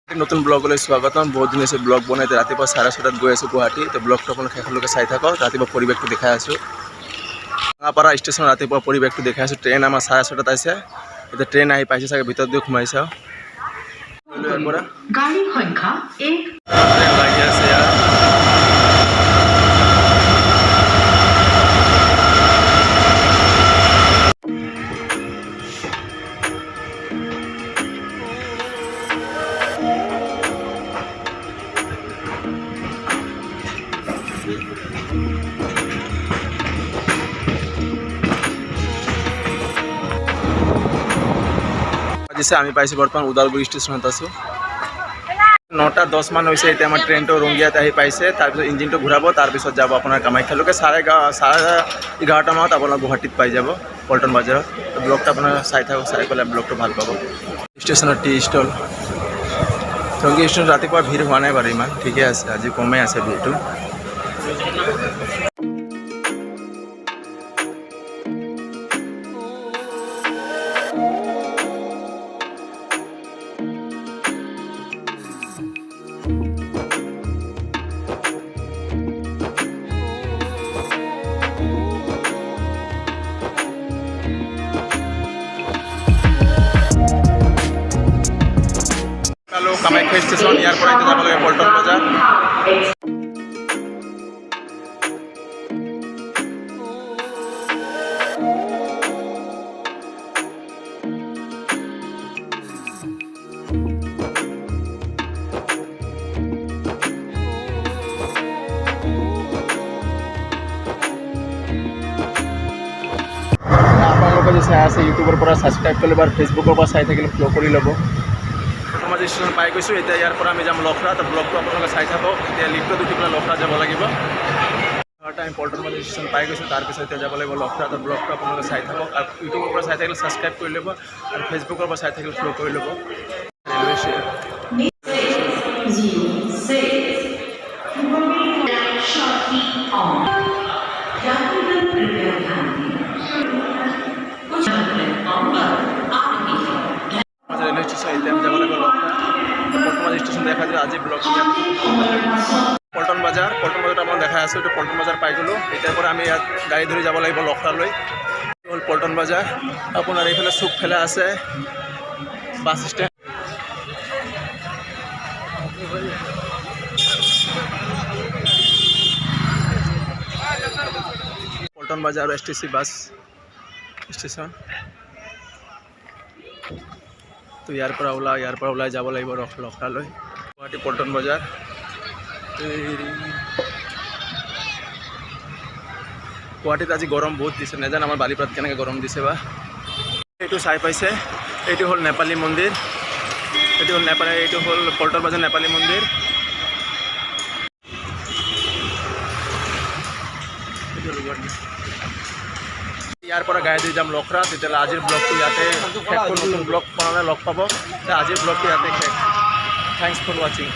নতুন ব্লগলৈ স্বাগতম। বহুত দিন হৈছে ব্লগ বনাই ৰাতিপুৱা 6:30টাত গৈ আছোঁ গুৱাহাটী। তো ব্লগটো আপোনালোকে শেষলৈকে চাই থাকক। ৰাতিপুৱা পৰিৱেশটো দেখাই আছোঁ। ৰঙাপাৰা ষ্টেচন ৰাতিপুৱা পৰিৱেশটো দেখাই আছোঁ। ট্ৰেইন আমাৰ 6:30টাত আছে। এতিয়া ট্ৰেইন আহি পাইছে চাগে, ভিতৰত দি সোমাই চাওঁ। গাড়ী সংখ্যা 1 ট্ৰেইন লাগি আছে ইয়াত। আমি পাইছোঁ বৰ্তমান ওদালগুৰি ষ্টেচনত আছোঁ। 9:10 মান হৈছে। এতিয়া আমাৰ ট্ৰেইনটো ৰংগিয়াত আহি পাইছে। তাৰপিছত ইঞ্জিনটো ঘূৰাব, তাৰপিছত যাব আপোনাৰ কামাখ্যালৈকে। 11:30 মানত আপোনাৰ গুৱাহাটীত পাই যাব পল্টন বজাৰত। ব্লগটো আপোনাৰ চাই থাকক, চাই পেলাই ব্লগটো ভাল পাব। ষ্টেচনত টি ষ্টল ৰংগিয়া ষ্টেচনত ৰাতিপুৱা ভিৰ হোৱা নাই বাৰু ইমান, ঠিকে আছে। আজি কমেই আছে ভিৰটো। কামাখ্যা ষ্টেচন, ইয়াৰ পৰা এতিয়া যাব লাগে পল্টন বজাৰ। আপোনালোকে যে চাই আছে ইউটিউবৰ পৰা ছাবস্ক্ৰাইব কৰি ল'ব আৰু ফেচবুকৰ পৰা চাই থাকিলে ফ'ল' কৰি ল'ব। আমাৰ ষ্টেচন পাই গৈছোঁ। এতিয়া ইয়াৰ পৰা আমি যাম লখৰা। তো ব্লগটো আপোনালোকে চাই থাকক। এতিয়া লিফ্টত উঠি পেলাই লখৰা যাব লাগিব। আমি পল্টন বজাৰ ষ্টেচন পাই গৈছোঁ। তাৰপিছত এতিয়া যাব লাগিব লখৰা। তো ব্লগটো আপোনালোকে চাই থাকক আৰু ইউটিউবৰ পৰা চাই থাকিলে ছাবস্ক্ৰাইব কৰি ল'ব আৰু ফেচবুকৰ পৰা চাই থাকিলে ফ'ল' কৰি ল'ব। ৰেলৱে ষ্টেচন এতিয়া আমি যাব লাগিব লখৰা। পল্টন বজাৰ ষ্টেচন দেখা যায়। আজি ব্লগ পল্টন বজাৰত আপোনাক দেখাই আছোঁ। এইটো পল্টন বজাৰ পাই গ'লোঁ। এতিয়াৰ পৰা আমি ইয়াত গাড়ী ধৰি যাব লাগিব লখৰালৈ। হ'ল পল্টন বজাৰ। আপোনাৰ এইফালে চুকফালে আছে বাছ ষ্টেণ্ড। পল্টন বজাৰ আৰু STC বাছ ষ্টেচন। তো ইয়াৰ পৰা ওলাই যাব লাগিব লখৰালৈ, গুৱাহাটী পল্টন বজাৰ। গুৱাহাটীত আজি গৰম বহুত দিছে, নাজানো আমাৰ বালিপাৰাত কেনেকৈ গৰম দিছে বা। এইটো চাই পাইছে, এইটো হ'ল নেপালী মন্দিৰ। এইটো হ'ল পল্টন বজাৰ নেপালী মন্দিৰ। ইয়াৰ পৰা গাড়ী দি যাম লখৰা। তেতিয়াহ'লে আজিৰ ব্লগটো ইয়াতে শেষ। নতুন ব্লগ বনালে লগ পাব। আজিৰ ব্লগটো ইয়াতে শেষ। Thanks for ৱাচিং।